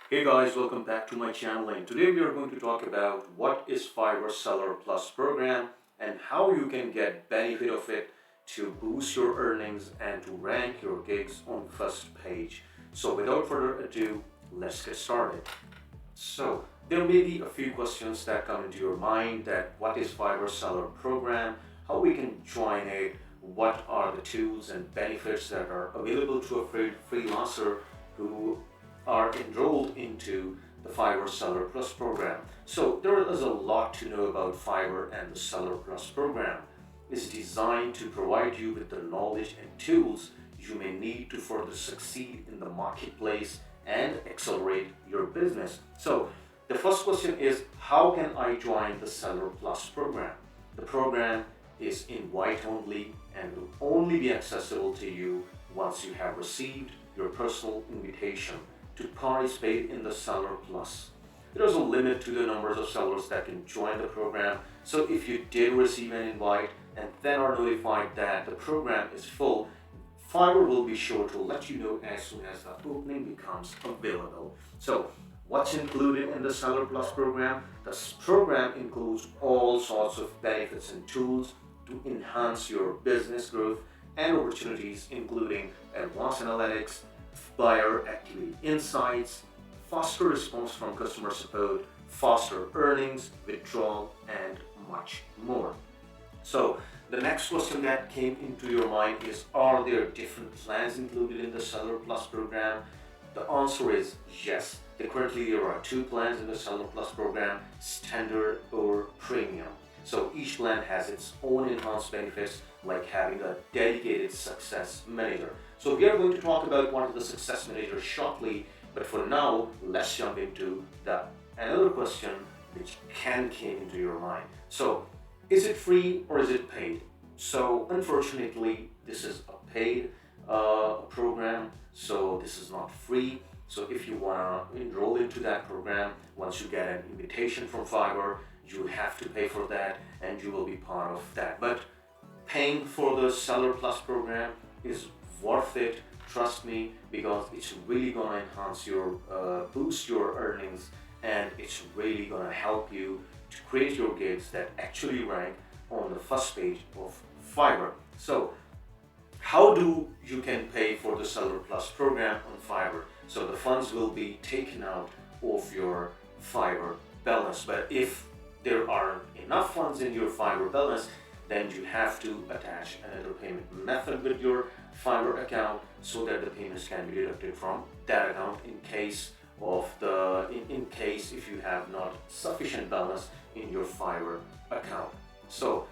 Hey guys, welcome back to my channel, and today we are going to talk about what is Fiverr Seller Plus program and how you can get benefit of it to boost your earnings and to rank your gigs on the first page. So without further ado, let's get started. So there may be a few questions that come into your mind, that what is Fiverr Seller program, how we can join it, what are the tools and benefits that are available to a freelancer who are enrolled into the Fiverr Seller Plus program. So there is a lot to know about Fiverr, and the Seller Plus program is designed to provide you with the knowledge and tools you may need to further succeed in the marketplace and accelerate your business. So the first question is, how can I join the Seller Plus program? The program is invite only and will only be accessible to you once you have received your personal invitation to participate in the Seller Plus. There is a limit to the numbers of sellers that can join the program, so if you did receive an invite and then are notified that the program is full, Fiverr will be sure to let you know as soon as the opening becomes available. So what's included in the Seller Plus program? This program includes all sorts of benefits and tools to enhance your business growth and opportunities, including advanced analytics, buyer activity insights, faster response from customer support, faster earnings, withdrawal, and much more. So the next question that came into your mind is, are there different plans included in the Seller Plus program? The answer is yes. Currently there are two plans in the Seller Plus program, standard or premium. So each plan has its own enhanced benefits, like having a dedicated success manager. So we are going to talk about one of the success managers shortly, but for now, let's jump into another question which came into your mind. So is it free or is it paid? So unfortunately, this is a paid program, so this is not free. So if you want to enroll into that program, once you get an invitation from Fiverr, you have to pay for that and you will be part of that. But paying for the Seller Plus program is worth it, trust me, because it's really gonna enhance your boost your earnings, and it's really gonna help you to create your gigs that actually rank on the first page of Fiverr. So how do you can pay for the Seller Plus program on Fiverr? So the funds will be taken out of your Fiverr balance, but if there aren't enough funds in your Fiverr balance, then you have to attach another payment method with your Fiverr account so that the payments can be deducted from that account in case if you have not sufficient balance in your Fiverr account. So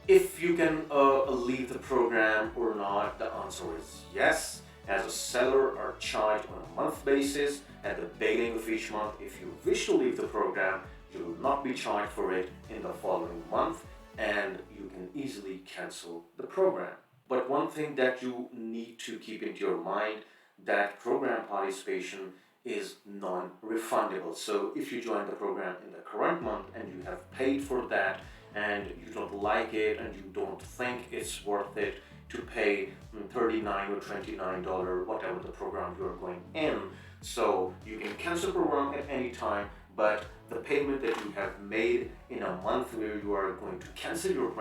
if you can leave the program or not, the answer is yes. As a seller are charged on a month basis at the beginning of each month. If you wish to leave the program, you will not be charged for it in the following month, and you can easily cancel the program. But one thing that you need to keep into your mind, that program participation is non-refundable. So if you join the program in the current month and you have paid for that and you don't like it and you don't think it's worth it to pay $39 or $29, whatever the program you're going in, so you can cancel the program at any time, but the payment that you have made in a month where you are going to cancel your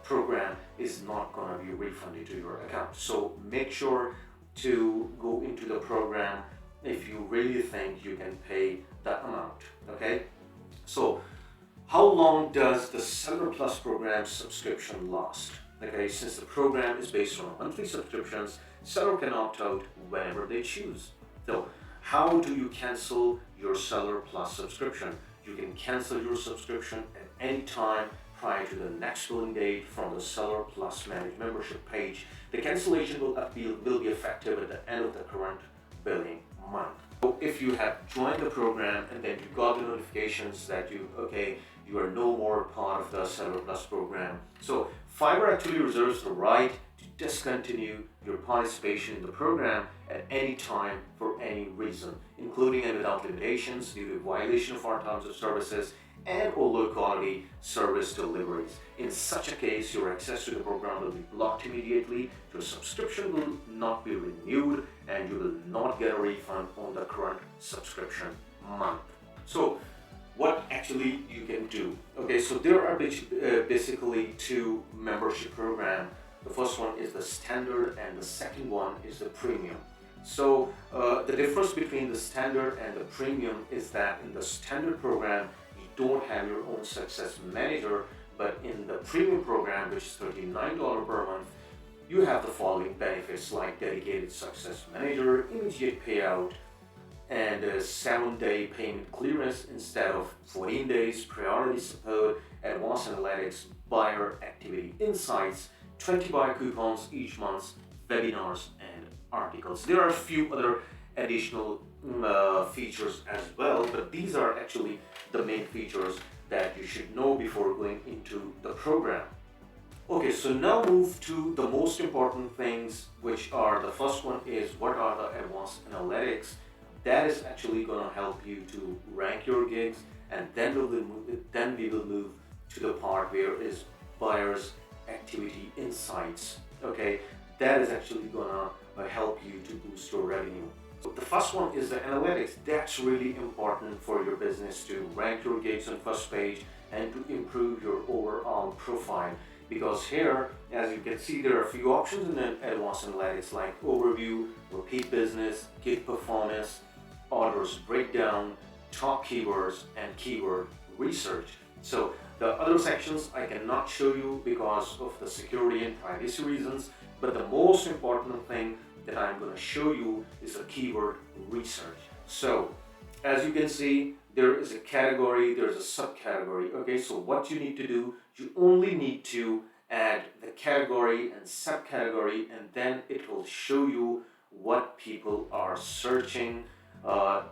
program is not going to be refunded to your account. So make sure to go into the program if you really think you can pay that amount. Okay, so how long does the Seller Plus program subscription last? Okay, since the program is based on monthly subscriptions, seller can opt out whenever they choose. So how do you cancel your Seller Plus subscription? You can cancel your subscription at any time prior to the next billing date from the Seller Plus Managed Membership page. The cancellation will be effective at the end of the current billing month. So if you have joined the program and then you got the notifications that you are no more part of the Seller Plus program, so Fiverr actually reserves the right to discontinue your participation in the program at any time for any reason, including and without limitations due to violation of our terms of services and or low quality service deliveries. In such a case, your access to the program will be blocked immediately, your subscription will not be renewed, and you will not get a refund on the current subscription month. So what actually you can do? Okay, so there are basically two membership program. The first one is the standard and the second one is the premium. So the difference between the standard and the premium is that in the standard program you don't have your own success manager, but in the premium program, which is $39 per month, you have the following benefits like dedicated success manager, immediate payout, and a 7-day payment clearance instead of 14 days, priority support, advanced analytics, buyer activity insights, 20 buyer coupons each month, webinars, and articles. There are a few other additional features as well, but these are actually the main features that you should know before going into the program. Okay, so now move to the most important things, which are the first one is what are the advanced analytics. That is actually going to help you to rank your gigs, and then we will move to the part where is buyers activity insights. Okay, that is actually going to help you to boost your revenue. So the first one is the analytics. That's really important for your business to rank your gigs on first page and to improve your overall profile. Because here, as you can see, there are a few options in the advanced analytics like overview, repeat business, gig performance, orders breakdown, top keywords, and keyword research. So the other sections I cannot show you because of the security and privacy reasons, but the most important thing that I'm going to show you is the keyword research. So as you can see, there is a category, there's a subcategory. Okay, so what you need to do, you only need to add the category and subcategory, and then it will show you what people are searching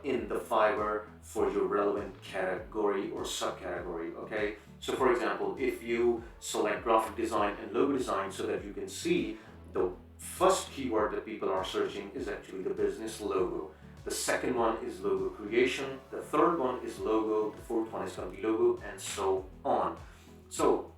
in the Fiverr for your relevant category or subcategory. Okay, so for example, if you select graphic design and logo design, so that you can see the first keyword that people are searching is actually the business logo. The second one is logo creation. The third one is logo. The fourth one is going to be logo, and so on. So,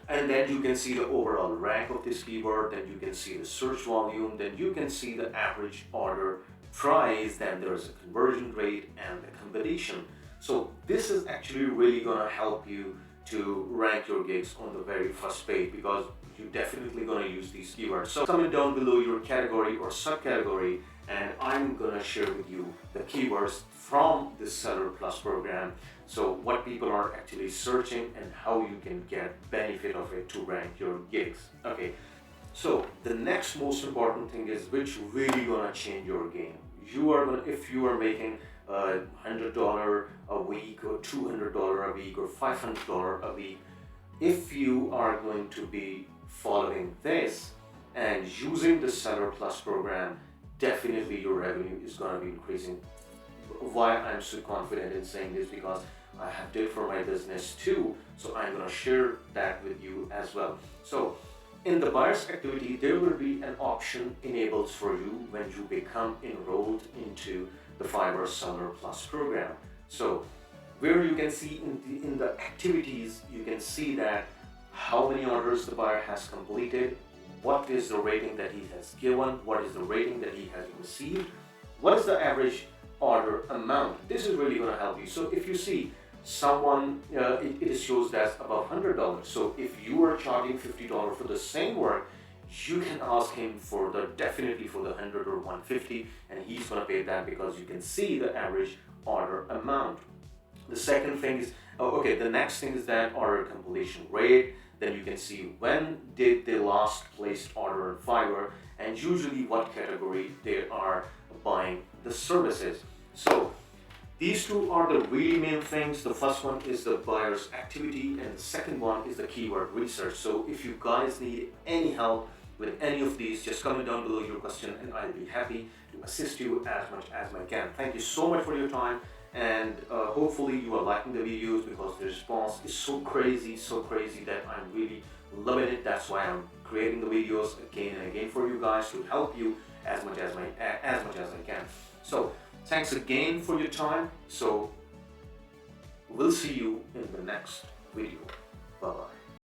and then you can see the overall rank of this keyword. Then you can see the search volume. Then you can see the average order price. Then there's a conversion rate and the competition. So this is actually really going to help you to rank your gigs on the very first page, because you're definitely going to use these keywords. So comment down below your category or subcategory, and I'm going to share with you the keywords from the Seller Plus program. So what people are actually searching and how you can get benefit of it to rank your gigs. Okay, so the next most important thing is which really going to change your game. You are going to, if you are making $100 a week or $200 a week or $500 a week, if you are going to be following this and using the Seller Plus program, definitely your revenue is going to be increasing. Why I'm so confident in saying this, because I have did for my business too, so I'm going to share that with you as well. So in the buyer's activity, there will be an option enabled for you when you become enrolled into the Fiverr Seller Plus program. So where you can see in the activities, you can see that how many orders the buyer has completed, what is the rating that he has given, what is the rating that he has received, what is the average order amount. This is really going to help you. So if you see someone, it shows that's above $100. So if you are charging $50 for the same work, you can ask him for the definitely for the 100 or 150, and he's going to pay that because you can see the average order amount. The second thing is, the next thing is that order completion rate. Then you can see when did they last placed order on Fiverr, and usually what category they are buying the services. So these two are the really main things. The first one is the buyer's activity, and the second one is the keyword research. So if you guys need any help with any of these, just comment down below your question and I'll be happy to assist you as much as I can. Thank you so much for your time, and hopefully you are liking the videos, because the response is so crazy that I'm really loving it. That's why I'm creating the videos again and again for you guys to help you as much as I can. So thanks again for your time. So we'll see you in the next video. Bye bye.